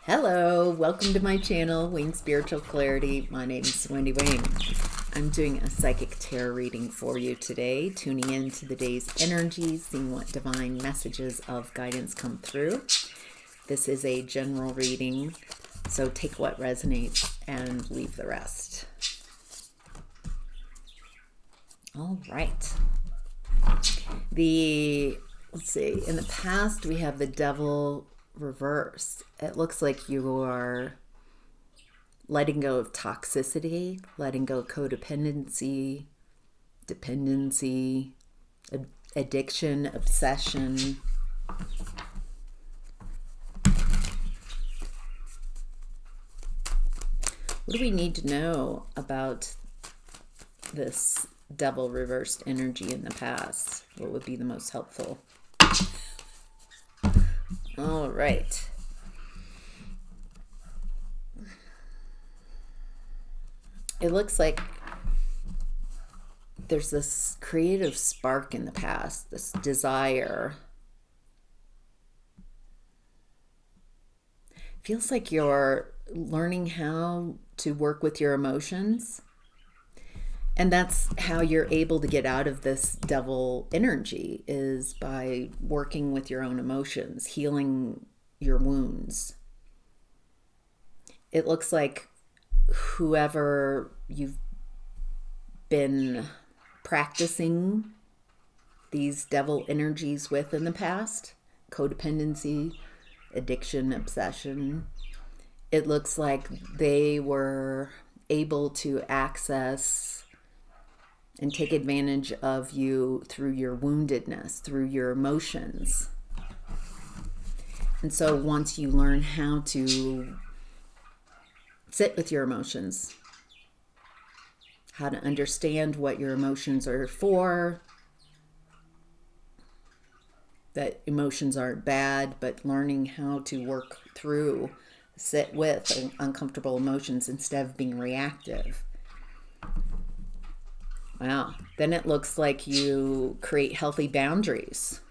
Hello, welcome to my channel, Wing Spiritual Clarity. My name is Wendy Wing. I'm doing a psychic tarot reading for you today, tuning into the day's energies, seeing what divine messages of guidance come through. This is a general reading, so take what resonates and leave the rest. All right. Let's see, in the past we have the Devil reversed. It looks like you are letting go of toxicity, letting go of codependency, dependency, addiction, obsession. What do we need to know about this Devil reversed energy in the past? What would be the most helpful? All right. It looks like there's this creative spark in the past, this desire. Feels like you're learning how to work with your emotions. And that's how you're able to get out of this devil energy, is by working with your own emotions, healing your wounds. It looks like whoever you've been practicing these devil energies with in the past, codependency, addiction, obsession, it looks like they were able to access and take advantage of you through your woundedness, through your emotions. And so once you learn how to sit with your emotions, how to understand what your emotions are for, that emotions aren't bad, but learning how to work through, sit with uncomfortable emotions instead of being reactive. Wow. Then it looks like you create healthy boundaries.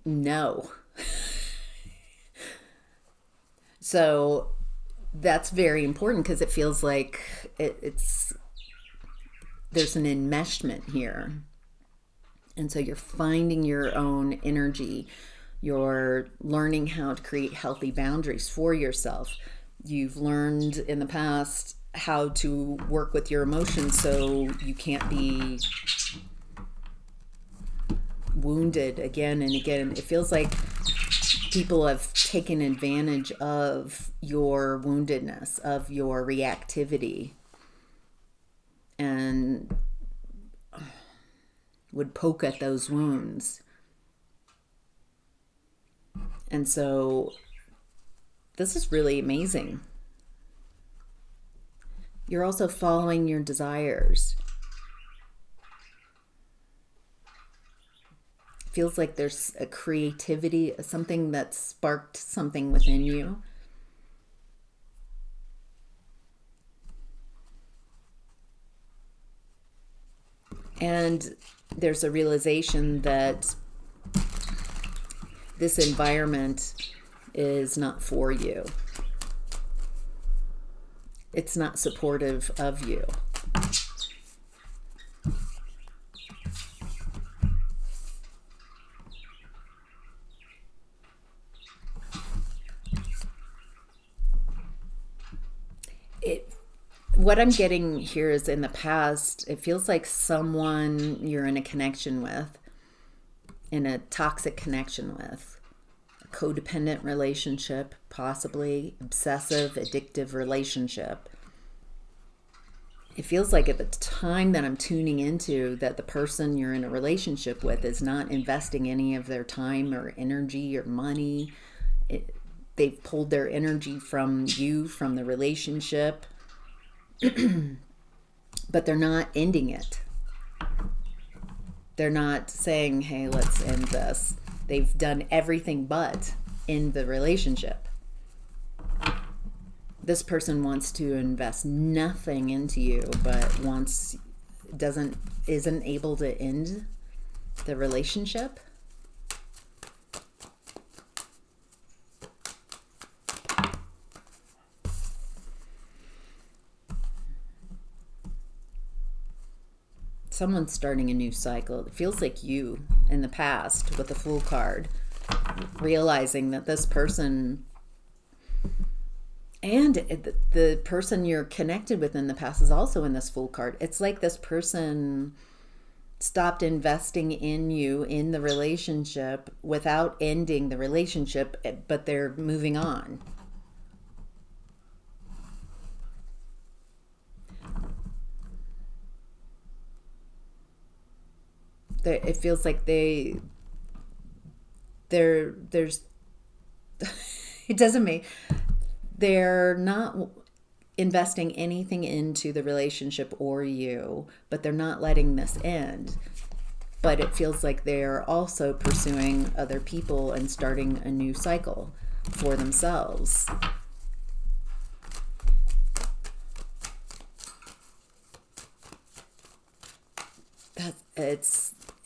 No. So that's very important because it feels like there's an enmeshment here. And so you're finding your own energy. You're learning how to create healthy boundaries for yourself. You've learned in the past how to work with your emotions so you can't be wounded again and again. It feels like people have taken advantage of your woundedness, of your reactivity, and would poke at those wounds. And so this is really amazing. You're also following your desires. Feels like there's a creativity, something that sparked something within you. And there's a realization that this environment is not for you. It's not supportive of you. What I'm getting here is, in the past, it feels like someone you're in a connection with, in a toxic connection with, a codependent relationship, possibly obsessive, addictive relationship. It feels like at the time that I'm tuning into, that the person you're in a relationship with is not investing any of their time or energy or money. They've pulled their energy from you, from the relationship. But they're not ending it. They're not saying, hey, let's end this. They've done everything but end the relationship. This person wants to invest nothing into you, but isn't able to end the relationship. someone's starting a new cycle. It feels like you in the past with the Fool card, realizing that this person and the person you're connected with in the past is also in this Fool card. It's like this person stopped investing in you in the relationship without ending the relationship, but they're moving on. It feels like there's it doesn't mean they're not investing anything into the relationship or you, but they're not letting this end. But it feels like they're also pursuing other people and starting a new cycle for themselves.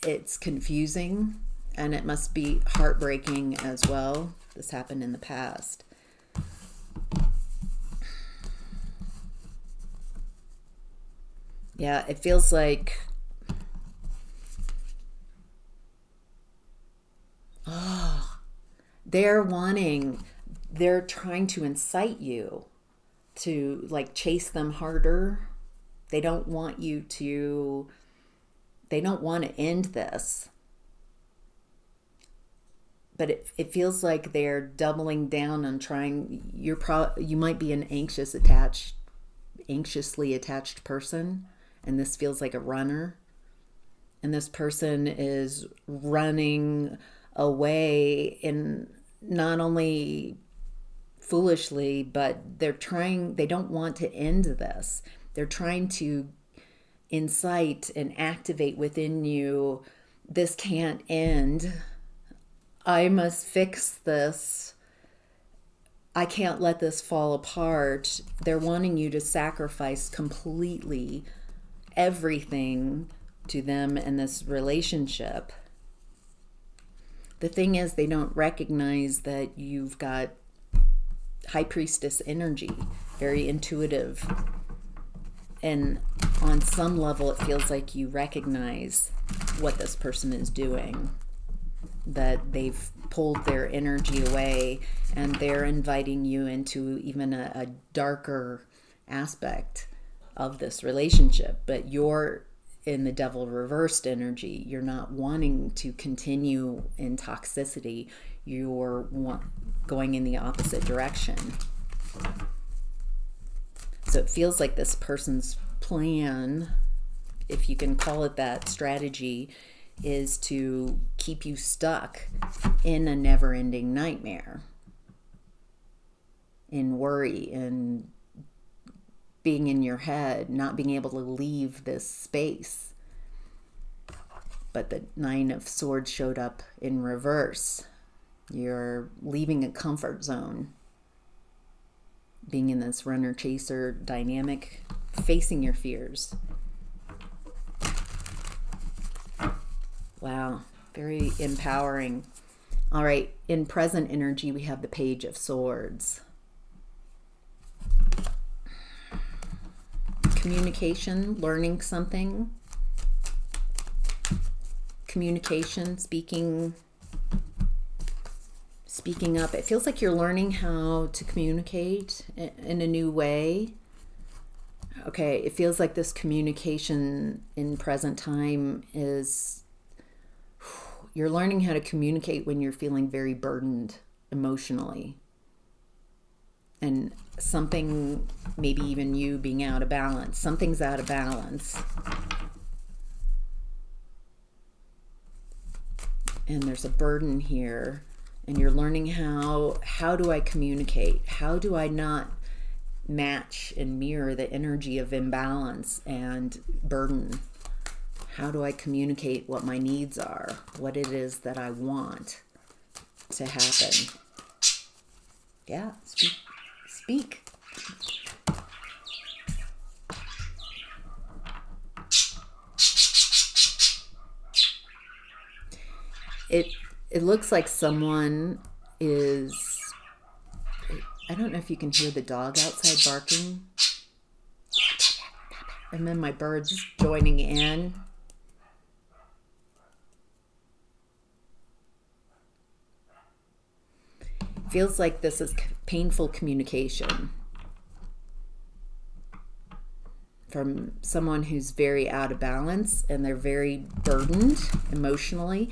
It's confusing, and it must be heartbreaking as well. This happened in the past. Yeah, it feels like they're trying to incite you to like chase them harder. They don't want to end this. But it feels like they're doubling down on trying. You might be an anxiously attached person, and this feels like a runner. And this person is running away, in not only foolishly, but they don't want to end this. They're trying to incite and activate within you, this can't end. I must fix this. I can't let this fall apart. They're wanting you to sacrifice completely everything to them in this relationship. The thing is, they don't recognize that you've got High Priestess energy, very intuitive. And on some level, it feels like you recognize what this person is doing, that they've pulled their energy away and they're inviting you into even a darker aspect of this relationship. But you're in the devil reversed energy. You're not wanting to continue in toxicity. You're going in the opposite direction. So it feels like this person's plan, if you can call it that, strategy, is to keep you stuck in a never-ending nightmare, in worry, in being in your head, not being able to leave this space. But the Nine of Swords showed up in reverse. You're leaving a comfort zone, being in this runner-chaser dynamic, facing your fears. Wow, very empowering. All right, in present energy, we have the Page of Swords. Communication, learning something. Communication, speaking up. It feels like you're learning how to communicate in a new way. Okay, it feels like this communication in present time is, you're learning how to communicate when you're feeling very burdened emotionally. And something, maybe even you being out of balance. Something's out of balance. And there's a burden here. And you're learning how do I communicate? How do I not match and mirror the energy of imbalance and burden? How do I communicate what my needs are? What it is that I want to happen? Yeah, speak. It looks like someone is, I don't know if you can hear the dog outside barking. And then my bird's joining in. Feels like this is painful communication from someone who's very out of balance and they're very burdened emotionally.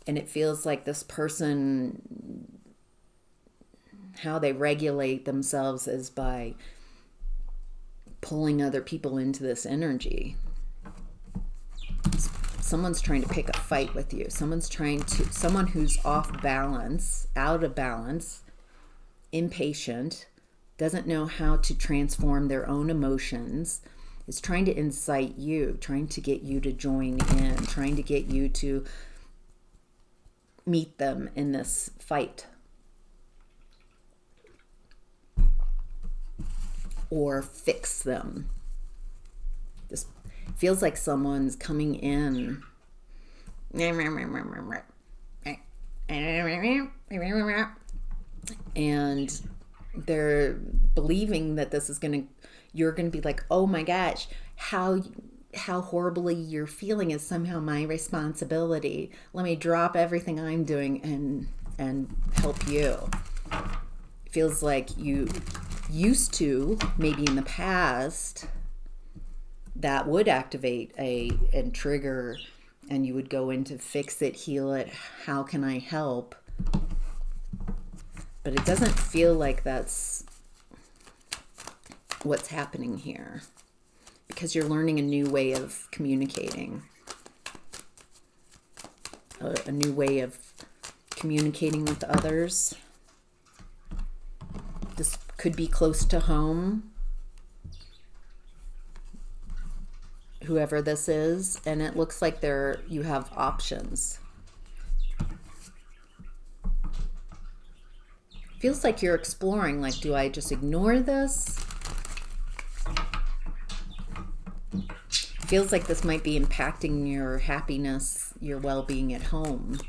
And it feels like this person, how they regulate themselves is by pulling other people into this energy. Someone's trying to pick a fight with you. Someone who's off balance, out of balance, impatient, doesn't know how to transform their own emotions, is trying to incite you, trying to get you to join in, trying to get you to meet them in this fight. Or fix them. This feels like someone's coming in and they're believing that this is you're gonna be like, oh my gosh, how horribly you're feeling is somehow my responsibility. Let me drop everything I'm doing and help you. It feels like you used to, maybe in the past, that would activate and trigger, and you would go into fix it, heal it, how can I help? But it doesn't feel like that's what's happening here, because you're learning a new way of communicating, a new way of communicating with others. This could be close to home, whoever this is, and it looks like you have options. Feels like you're exploring, like, do I just ignore this? Feels like this might be impacting your happiness, your well-being at home.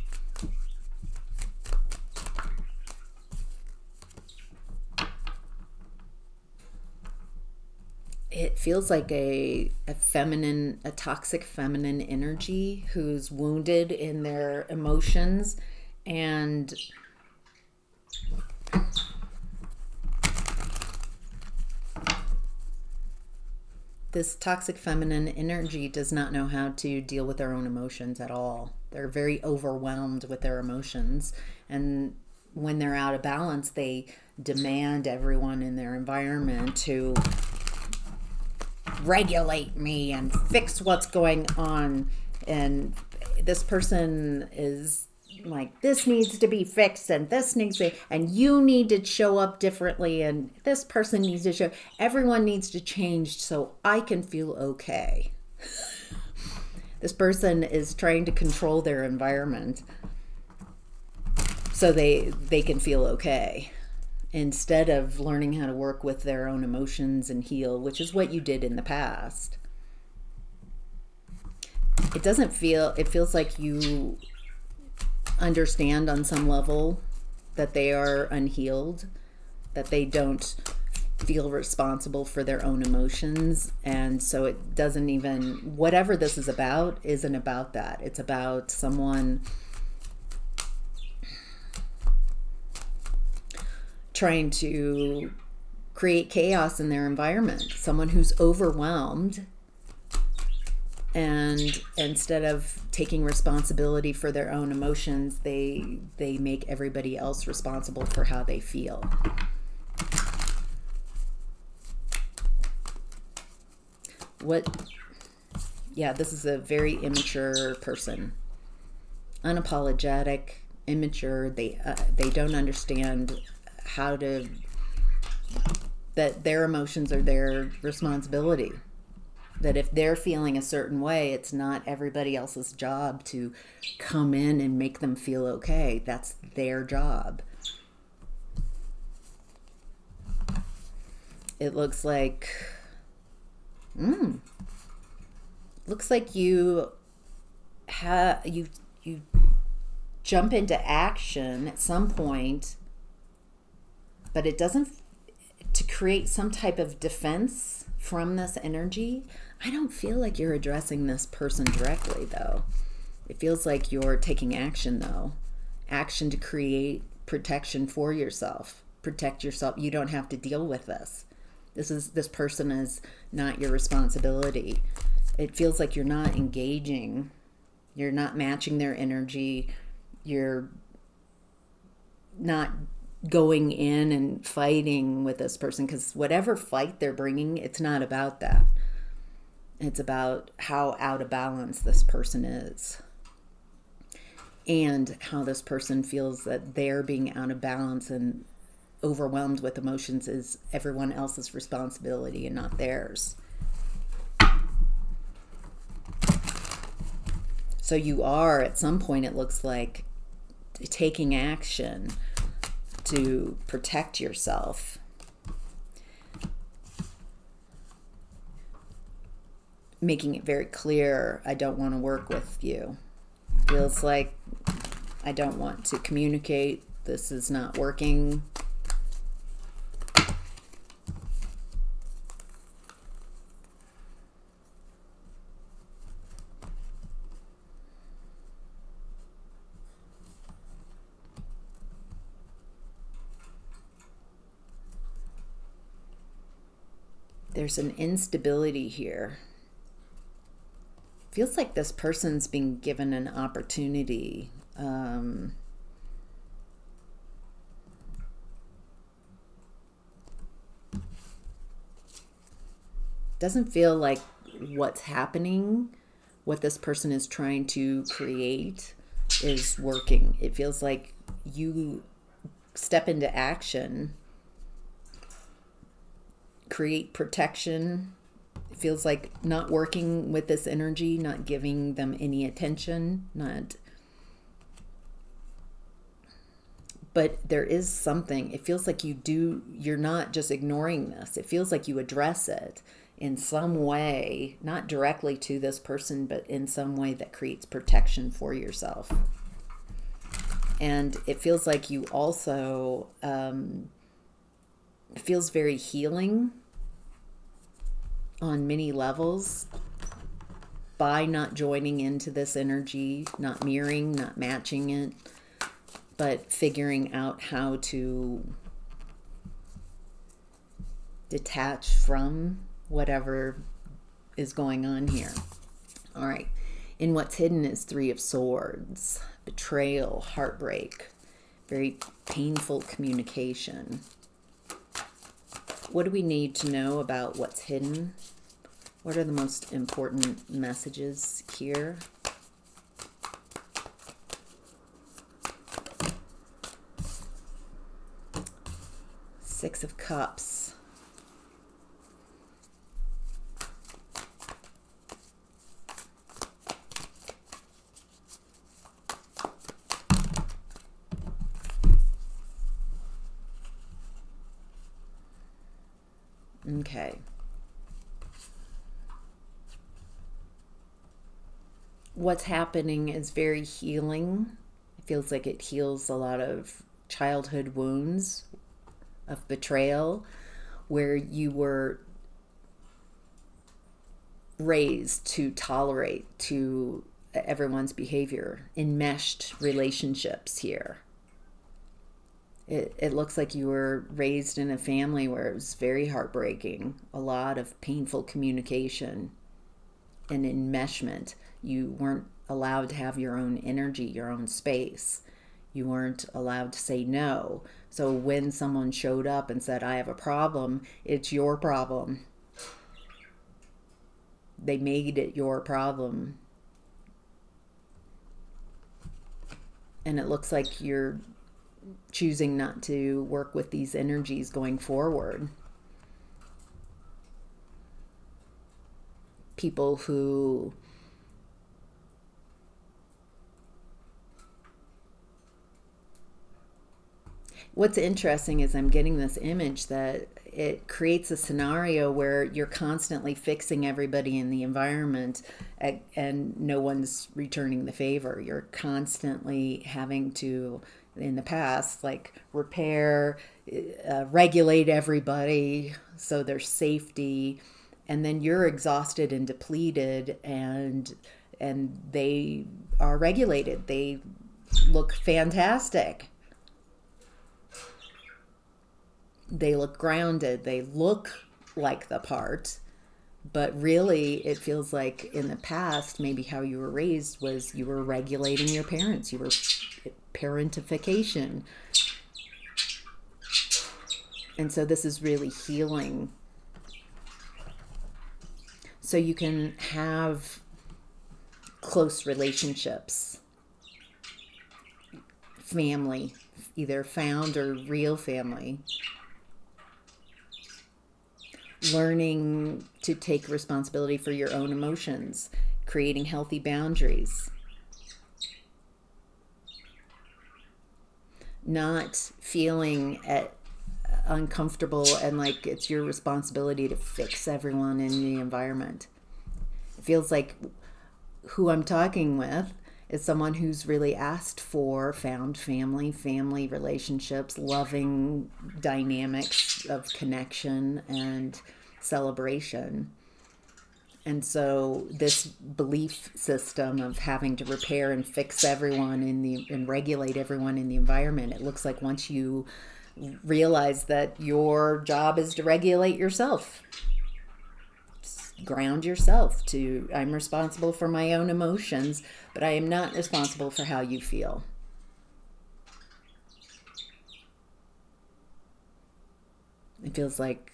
It feels like a toxic feminine energy who's wounded in their emotions, and this toxic feminine energy does not know how to deal with their own emotions at all. They're very overwhelmed with their emotions, and when they're out of balance, they demand everyone in their environment to regulate me and fix what's going on. And this person is like, this needs to be fixed, and this needs to, and you need to show up differently, and this person needs to show, everyone needs to change so I can feel okay. This person is trying to control their environment so they can feel okay, instead of learning how to work with their own emotions and heal, which is what you did in the past. It feels like you understand on some level that they are unhealed, that they don't feel responsible for their own emotions, and so it doesn't even, whatever this is about isn't about that. It's about someone trying to create chaos in their environment, someone who's overwhelmed, and instead of taking responsibility for their own emotions, they make everybody else responsible for how they feel. This is a very immature person. Unapologetic, immature. They don't understand that their emotions are their responsibility. That if they're feeling a certain way, it's not everybody else's job to come in and make them feel okay. That's their job. It looks like you jump into action at some point, but it doesn't, to create some type of defense from this energy. I don't feel like you're addressing this person directly, though. It feels like you're taking action, though. Action to create protection for yourself. Protect yourself. You don't have to deal with this. This person is not your responsibility. It feels like you're not engaging. You're not matching their energy. You're not going in and fighting with this person, because whatever fight they're bringing, it's not about that. It's about how out of balance this person is, and how this person feels that they're being out of balance and overwhelmed with emotions is everyone else's responsibility and not theirs. So you are, at some point, it looks like, taking action to protect yourself. Making it very clear, I don't want to work with you. Feels like I don't want to communicate. This is not working. There's an instability here. Feels like this person's being given an opportunity. Doesn't feel like what's happening, what this person is trying to create, is working. It feels like you step into action, create protection. It feels like not working with this energy, not giving them any attention, but there is something. It feels like you're not just ignoring this. It feels like you address it in some way, not directly to this person, but in some way that creates protection for yourself. And it feels like you also, it feels very healing on many levels by not joining into this energy, not mirroring, not matching it, but figuring out how to detach from whatever is going on here. All right. In what's hidden is 3 of Swords, betrayal, heartbreak, very painful communication. What do we need to know about what's hidden? What are the most important messages here? Six of Cups. Okay. What's happening is very healing. It feels like it heals a lot of childhood wounds of betrayal, where you were raised to tolerate to everyone's behavior, enmeshed relationships here. It looks like you were raised in a family where it was very heartbreaking, a lot of painful communication and enmeshment. You weren't allowed to have your own energy, your own space. You weren't allowed to say no. So when someone showed up and said, I have a problem, it's your problem. They made it your problem. And it looks like you're choosing not to work with these energies going forward. People who what's interesting is I'm getting this image that it creates a scenario where you're constantly fixing everybody in the environment and no one's returning the favor. You're constantly having to, in the past, like repair, regulate everybody so there's safety, and then you're exhausted and depleted, and they are regulated. They look fantastic. They look grounded. They look like the part. But really, it feels like in the past, maybe how you were raised was you were regulating your parents. You were parentification. And so this is really healing. So you can have close relationships, family, either found or real family. Learning to take responsibility for your own emotions, creating healthy boundaries, not feeling uncomfortable and like it's your responsibility to fix everyone in the environment. It feels like who I'm talking with is someone who's really asked for found family relationships, loving dynamics of connection and celebration. And so this belief system of having to repair and fix everyone and regulate everyone in the environment, it looks like once you realize that your job is to regulate yourself, ground yourself to, I'm responsible for my own emotions, but I am not responsible for how you feel. It feels like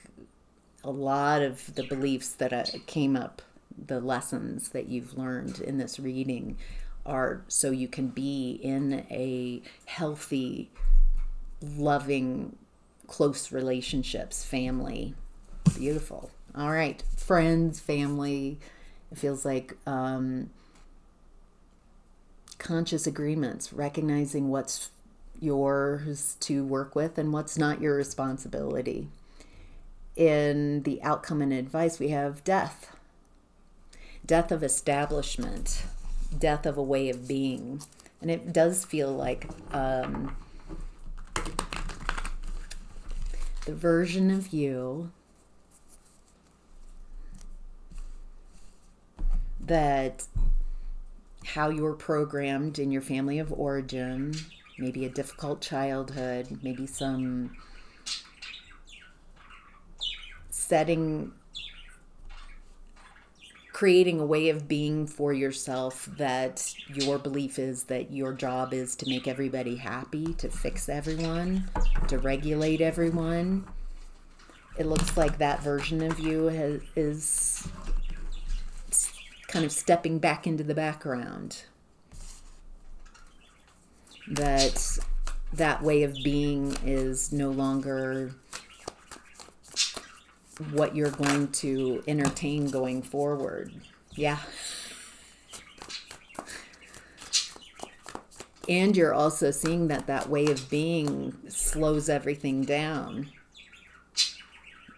a lot of the beliefs that came up, the lessons that you've learned in this reading are so you can be in a healthy, loving, close relationships, family. Beautiful. All right, friends, family. It feels like conscious agreements, recognizing what's yours to work with and what's not your responsibility. In the outcome and advice, we have death. Death of establishment, death of a way of being. And it does feel like the version of you that how you were programmed in your family of origin, maybe a difficult childhood, maybe some creating a way of being for yourself that your belief is that your job is to make everybody happy, to fix everyone, to regulate everyone. It looks like that version of you is kind of stepping back into the background. That way of being is no longer what you're going to entertain going forward. Yeah. And you're also seeing that way of being slows everything down.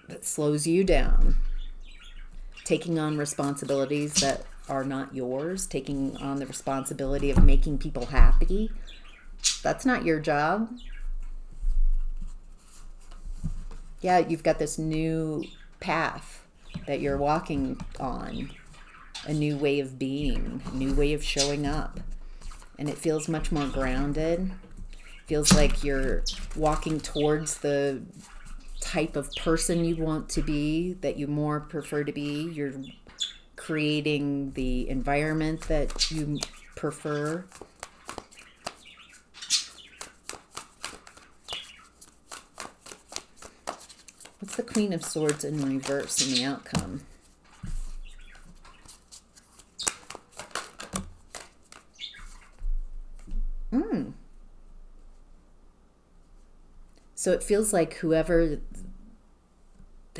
That slows you down. Taking on responsibilities that are not yours, taking on the responsibility of making people happy. That's not your job. Yeah, you've got this new path that you're walking on, a new way of being, a new way of showing up. And it feels much more grounded. Feels like you're walking towards the type of person you want to be, that you more prefer to be. You're creating the environment that you prefer. What's the Queen of Swords in reverse in the outcome? So it feels like whoever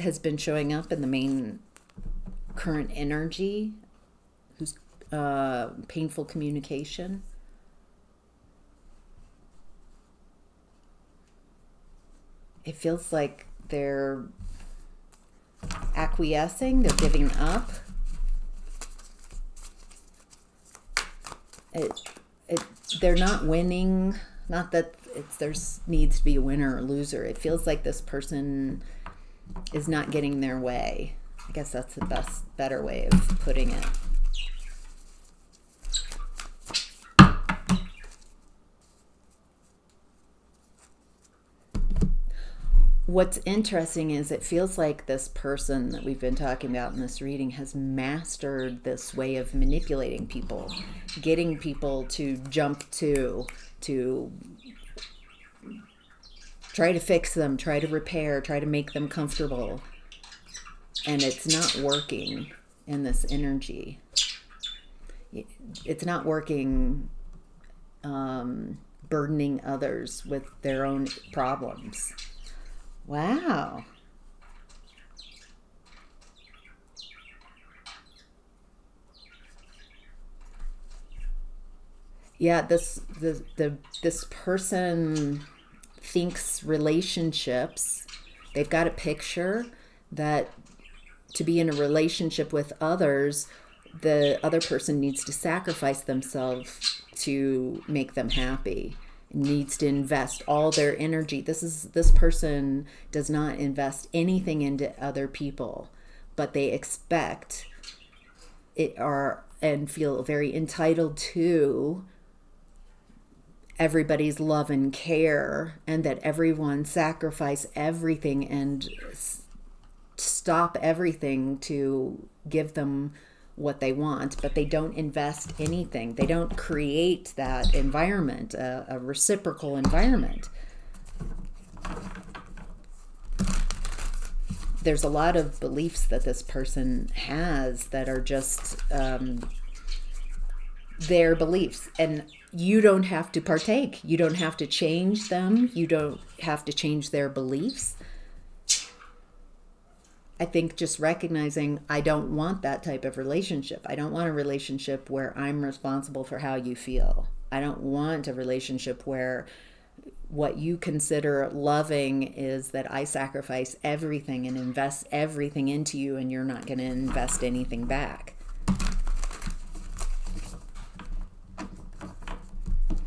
has been showing up in the main current energy, who's painful communication, it feels like they're acquiescing, they're giving up. They're not winning. Not that there needs to be a winner or loser. It feels like this person is not getting their way. I guess that's the better way of putting it. what's interesting is it feels like this person that we've been talking about in this reading has mastered this way of manipulating people, getting people to jump to try to fix them, try to repair, try to make them comfortable. And it's not working in this energy. It's not working burdening others with their own problems. Wow. Yeah, this person thinks relationships, they've got a picture that to be in a relationship with others, the other person needs to sacrifice themselves to make them happy. Needs to invest all their energy. This person does not invest anything into other people, but they expect it are and feel very entitled to everybody's love and care, and that everyone sacrifice everything and stop everything to give them what they want, but they don't invest anything. They don't create that environment, a reciprocal environment. There's a lot of beliefs that this person has that are just their beliefs, and you don't have to partake. You don't have to change them. You don't have to change their beliefs. I think just recognizing I don't want that type of relationship. I don't want a relationship where I'm responsible for how you feel. I don't want a relationship where what you consider loving is that I sacrifice everything and invest everything into you, and you're not going to invest anything back.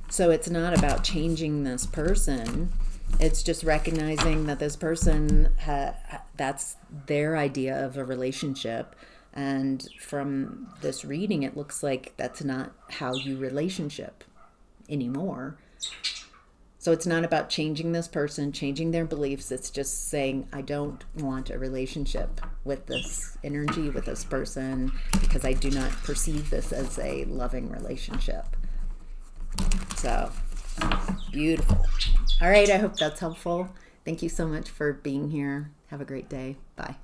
So it's not about changing this person. It's just recognizing that this person, that's their idea of a relationship. And from this reading, it looks like that's not how you relationship anymore. So it's not about changing this person, changing their beliefs. It's just saying, I don't want a relationship with this energy, with this person, because I do not perceive this as a loving relationship. So, beautiful. All right, I hope that's helpful. Thank you so much for being here. Have a great day. Bye.